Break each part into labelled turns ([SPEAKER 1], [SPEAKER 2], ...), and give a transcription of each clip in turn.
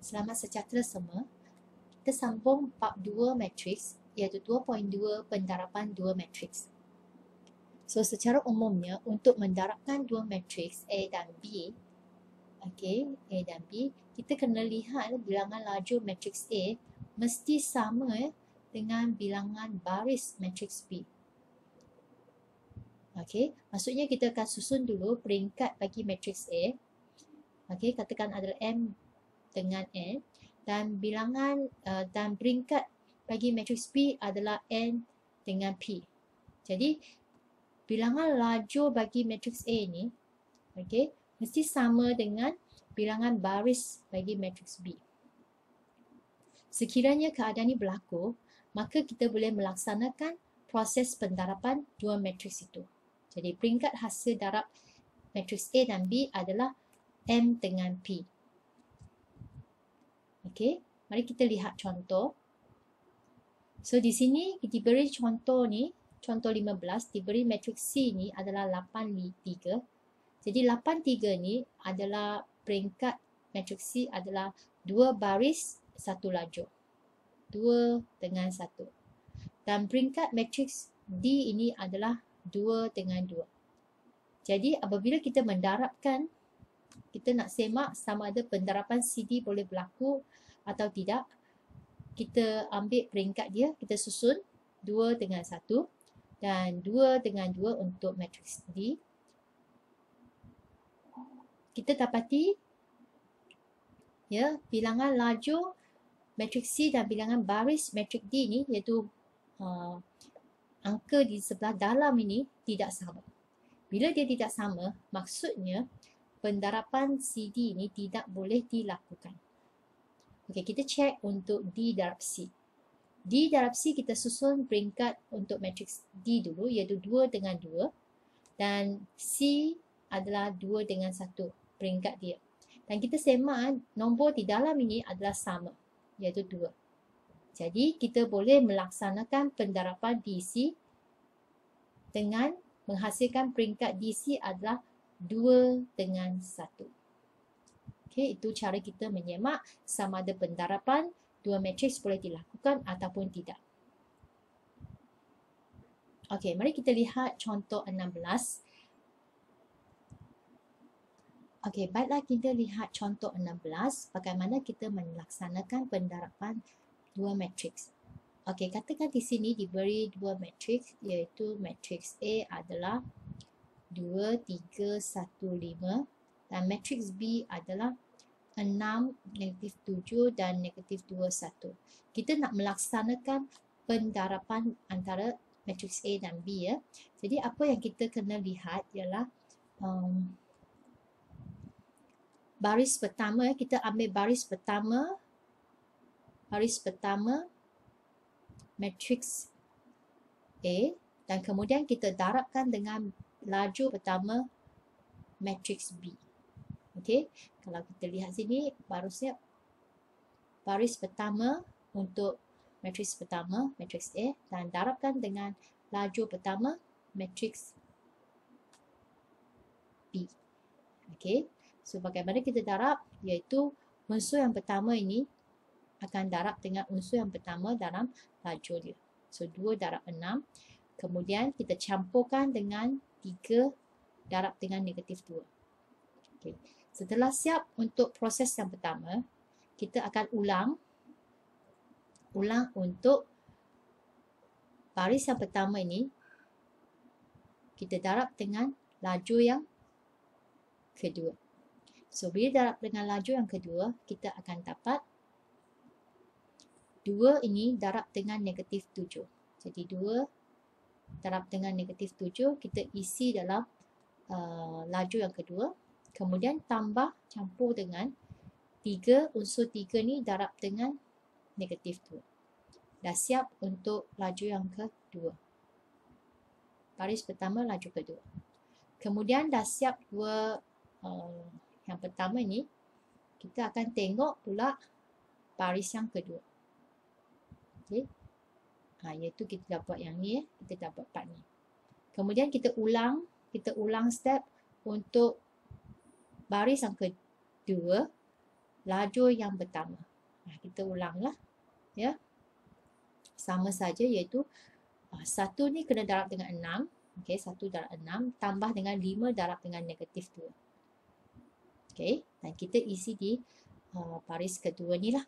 [SPEAKER 1] Selamat sejahtera semua. Kita sambung bab 2 matriks iaitu 2.2 pendarapan 2 matriks. So secara umumnya untuk mendarabkan 2 matriks A dan B, okey, A dan B, kita kena lihat bilangan laju matriks A mesti sama dengan bilangan baris matriks B. Okey, maksudnya kita akan susun dulu peringkat bagi matriks A. Okey, katakan adalah M dengan N, dan bilangan dan peringkat bagi matriks B adalah N dengan P. Jadi bilangan laju bagi matriks A ni, okey, mesti sama dengan bilangan baris bagi matriks B. Sekiranya keadaan ini berlaku, maka kita boleh melaksanakan proses pendarapan dua matriks itu. Jadi peringkat hasil darab matriks A dan B adalah M dengan P. Okey, mari kita lihat contoh. So di sini diberi contoh ni, contoh 15, diberi matriks C ni adalah 8-3. Jadi 8-3 ni adalah peringkat matriks C adalah 2 baris 1 lajur. 2 dengan 1. Dan peringkat matriks D ini adalah 2 dengan 2. Jadi apabila kita mendarabkan, kita nak semak sama ada pendarapan CD boleh berlaku atau tidak, kita ambil peringkat dia, kita susun 2 dengan 1 dan 2 dengan 2 untuk matriks D. Kita dapati ya, bilangan laju matriks C dan bilangan baris matriks D ni iaitu angka di sebelah dalam ini tidak sama. Bila dia tidak sama, maksudnya pendarapan CD ini tidak boleh dilakukan. Okey, kita cek untuk D darab C. D darab C kita susun peringkat untuk matriks D dulu iaitu 2 dengan 2 dan C adalah 2 dengan 1 peringkat dia. Dan kita semak nombor di dalam ini adalah sama iaitu 2. Jadi kita boleh melaksanakan pendarapan DC dengan menghasilkan peringkat DC adalah 2 dengan 1. Okey, itu cara kita menyemak sama ada pendarapan dua matriks boleh dilakukan ataupun tidak. Okey, mari kita lihat contoh 16. Okey, baiklah kita lihat contoh 16, bagaimana kita melaksanakan pendarapan dua matriks. Okey, katakan di sini diberi dua matriks iaitu matriks A adalah 2, 3, 1, 5 dan matriks B adalah 6, -7 dan -2, 1. Kita nak melaksanakan pendarapan antara matriks A dan B ya. Jadi apa yang kita kena lihat ialah baris pertama, kita ambil baris pertama matriks A dan kemudian kita darabkan dengan laju pertama matriks B. Okey, kalau kita lihat sini baris pertama untuk matriks pertama matriks A dan darabkan dengan laju pertama matriks B. Okey, so bagaimana kita darab iaitu unsur yang pertama ini akan darab dengan unsur yang pertama dalam laju dia. So 2 darab 6. Kemudian kita campurkan dengan 3 darab dengan -2. Okay. Setelah siap untuk proses yang pertama, kita akan ulang untuk baris yang pertama ini. Kita darab dengan laju yang kedua. So bila darab dengan laju yang kedua, kita akan dapat 2 ini darab dengan -7. Jadi 2 darab dengan -7 kita isi dalam laju yang kedua. Kemudian tambah campur dengan 3, unsur 3 ni darab dengan -2. Dah siap untuk laju yang kedua. Baris pertama, laju kedua. Kemudian dah siap dua yang pertama ni, kita akan tengok pula baris yang kedua. Okey. Iaitu kita dah buat yang ni, kita dah buat part ni. Kemudian kita ulang step untuk baris yang kedua lajur yang pertama. Kita ulanglah ya. Sama saja, iaitu 1 ni kena darab dengan 6. Okey, 1 darab 6 tambah dengan 5 darab dengan negatif 2. Okey, dan kita isi di baris kedua ni lah.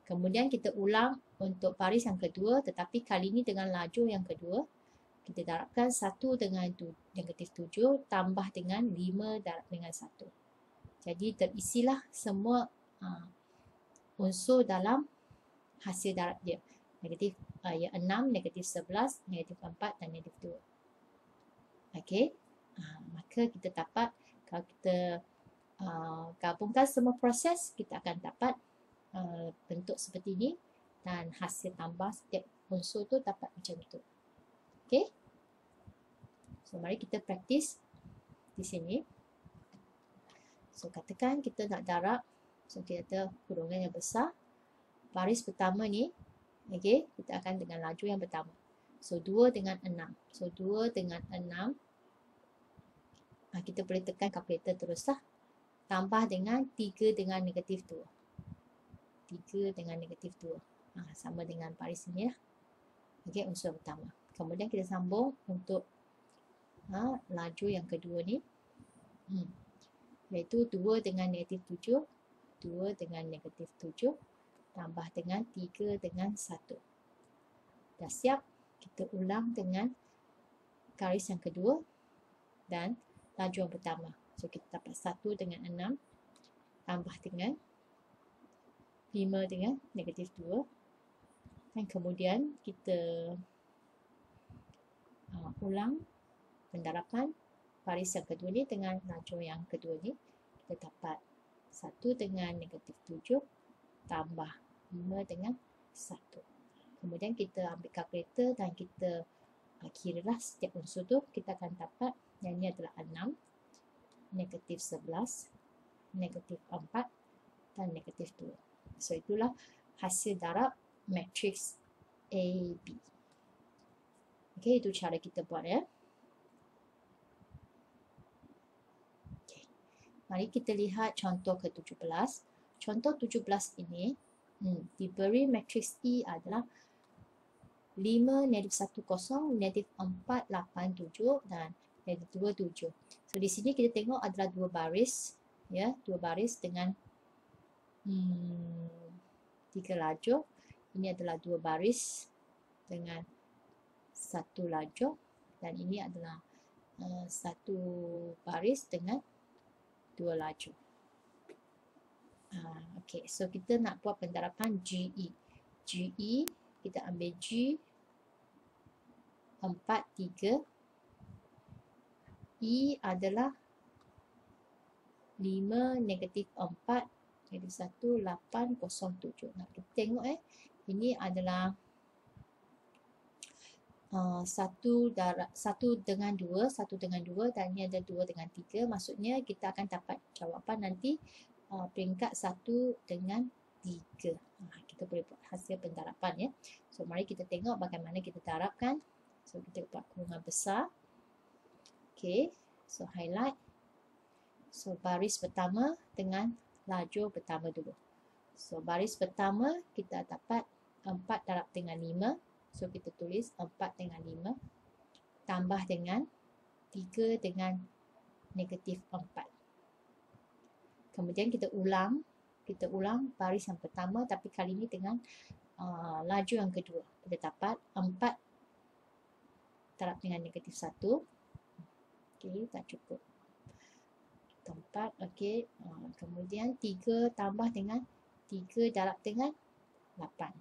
[SPEAKER 1] Kemudian kita ulang untuk baris yang kedua, tetapi kali ini dengan lajur yang kedua. Kita darabkan 1 dengan negatif 7 tambah dengan 5 darab dengan 1. Jadi terisilah semua unsur dalam hasil darab dia. Negatif 6, negatif 11, negatif 4 dan negatif 2. Okey, maka kita dapat, kalau kita gabungkan semua proses, kita akan dapat bentuk seperti ini dan hasil tambah setiap unsur tu dapat macam tu. Okey, so mari kita praktis di sini. So katakan kita nak darab, so kita ada kurungan yang besar. Baris pertama ni, okey, kita akan dengan lajur yang pertama. So 2 dengan 6. So 2 dengan 6. Kita boleh tekan kalkulator teruslah. Tambah dengan 3 dengan negatif 2. 3 dengan negatif 2. Sama dengan baris ini lah. Okey, unsur pertama. Kemudian kita sambung untuk lajur yang kedua ni. Iaitu 2 dengan negatif 7. 2 dengan negatif 7. Tambah dengan 3 dengan 1. Dah siap. Kita ulang dengan garis yang kedua dan lajur yang pertama. So kita dapat 1 dengan 6 tambah dengan 5 dengan negatif 2. Dan kemudian kita ulang pendarapan baris yang kedua ni dengan lajur yang kedua ni. Kita dapat 1 dengan negatif 7 tambah 5 dengan 1. Kemudian kita ambil kalkulator dan kita kiralah setiap unsur tu. Kita akan dapat yang ini adalah 6, negatif 11, negatif 4 dan negatif 2. So itulah hasil darab matriks AB. Okey, itu cara kita buat ya. Okay. Mari kita lihat contoh ke-17. Contoh 17 ini diberi matriks E adalah 5, negatif 1, 0, negatif 4, 8, 7 dan negatif 2, 7. So di sini kita tengok adalah dua baris ya, dua baris dengan 3 lajur. Ini adalah dua baris dengan 1 lajur dan ini adalah 1 baris dengan 2 lajur. Okey, so kita nak buat pendarapan GE. GE, kita ambil G 4, 3. E adalah 5, negatif 4, negatif 1, 8, 0, 7. Nah, kita tengok ini adalah 1 dengan 2, 1 dengan 2 dan ini ada 2 dengan 3. Maksudnya kita akan dapat jawapan nanti peringkat 1 dengan 3. Kita boleh buat hasil pendarapan ya. So mari kita tengok bagaimana kita darabkan. So kita buat kurungan besar. Okey, so highlight. So baris pertama dengan lajur pertama dulu. So baris pertama kita dapat 4 darab dengan 5. So kita tulis 4 dengan 5 tambah dengan 3 dengan negatif 4. Kemudian kita ulang baris yang pertama tapi kali ini dengan lajur yang kedua. Kita dapat 4 darab dengan negatif 1. Okey, tak cukup. 4, okey. Kemudian 3 tambah dengan 3 darab dengan 8.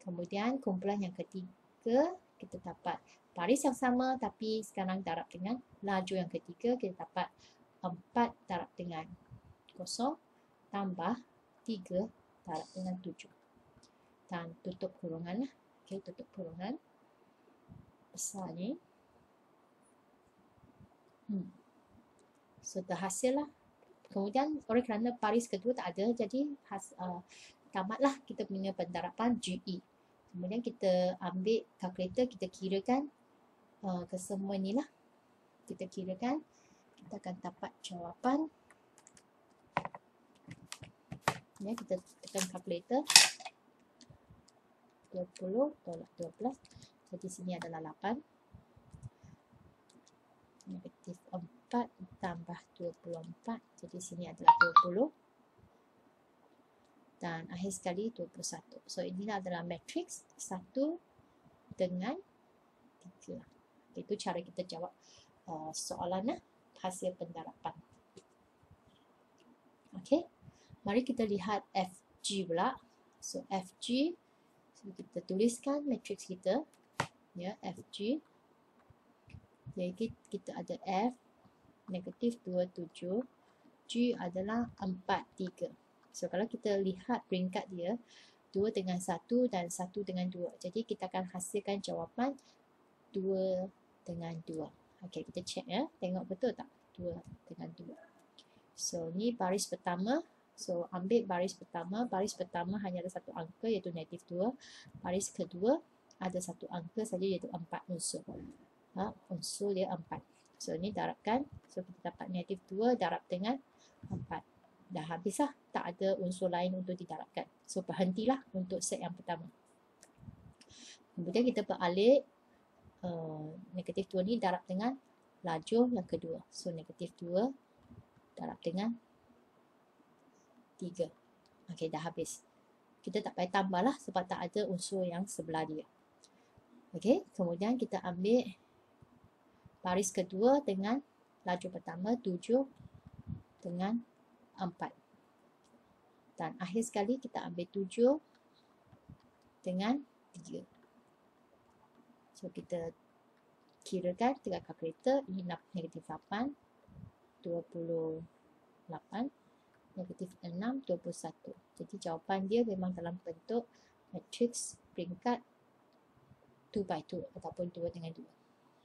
[SPEAKER 1] Kemudian kumpulan yang ketiga, kita dapat baris yang sama tapi sekarang darab dengan lajur yang ketiga. Kita dapat 4 darab dengan 0 tambah 3 darab dengan 7. Dan tutup kurungan lah. Okey, tutup kurungan besar ni. So terhasil lah. Kemudian oleh kerana baris kedua tak ada, jadi tamatlah kita punya pendarapan GE. Kemudian kita ambil kalkulator, kita kirakan kesemua ni lah. Kita kirakan, kita akan dapat jawapan Ya, kita tekan calculator. 20 tolak 12. Jadi sini adalah 8. Negatif 4 tambah 24. Jadi sini adalah 20. Dan akhir sekali 21. So ini adalah matriks 1 dengan 3. Itu cara kita jawab soalan hasil pendarapan. Okey. Mari kita lihat FG pula. So FG, so kita tuliskan matriks kita. Ya, FG. Jadi kita ada F negatif 27, G adalah 43. So kalau kita lihat peringkat dia 2 dengan 1 dan 1 dengan 2. Jadi kita akan hasilkan jawapan 2 dengan 2. Okey, kita check ya. Tengok betul tak 2 dengan 2. So ni baris pertama. So ambil baris pertama. Baris pertama hanya ada satu angka iaitu negatif 2. Baris kedua ada satu angka saja iaitu 4 unsur. Unsur dia 4. So ni darabkan. So kita dapat negatif 2 darab dengan 4. Dah habis lah. Tak ada unsur lain untuk didarabkan. So berhentilah untuk set yang pertama. Kemudian kita beralih. Negatif 2 ni darab dengan lajur yang kedua. So negatif 2 darab dengan 3. Okey, dah habis. Kita tak payah tambah lah sebab tak ada unsur yang sebelah dia. Okey, kemudian kita ambil baris kedua dengan lajur pertama 7 dengan 4. Dan akhir sekali kita ambil 7 dengan 3. So kita kirakan dengan kalkulator. Ini negatif 8, 28, negatif 6, 21. Jadi jawapan dia memang dalam bentuk matriks peringkat 2 by 2 ataupun 2 dengan 2.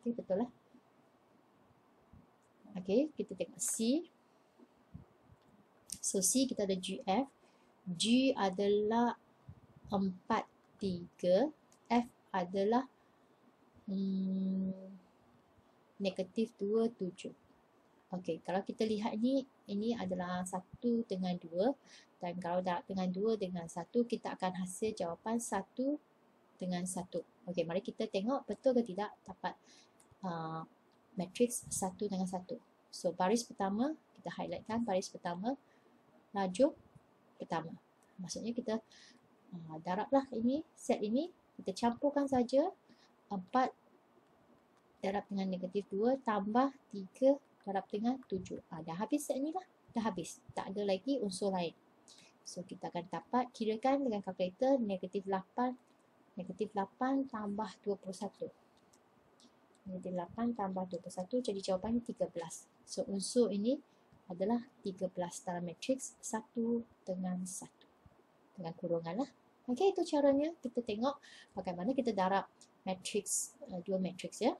[SPEAKER 1] Okey, betul lah. Okey, kita tengok C. So C kita ada GF. G adalah 4, 3. F adalah negatif 2, 7. Okey, kalau kita lihat ni, ini adalah 1 dengan 2. Dan kalau darab dengan 2 dengan 1, kita akan hasil jawapan 1 dengan 1. Okey, mari kita tengok betul ke tidak dapat matriks 1 dengan 1. So, baris pertama, kita highlightkan baris pertama, lajur pertama. Maksudnya kita darablah ini, set ini, kita campurkan saja 4 darab dengan negatif 2 tambah 3 darab dengan 7. Dah habis set ni lah. Dah habis. Tak ada lagi unsur lain. So, kita akan dapat, kirakan dengan kalkulator, negatif 8 tambah 21. Negatif 8 tambah 21, jadi jawapannya 13. So, unsur ini adalah 13 dalam matriks 1 dengan 1. Dengan kurungan lah. Okey, itu caranya. Kita tengok bagaimana kita darab matriks, dua matriks ya.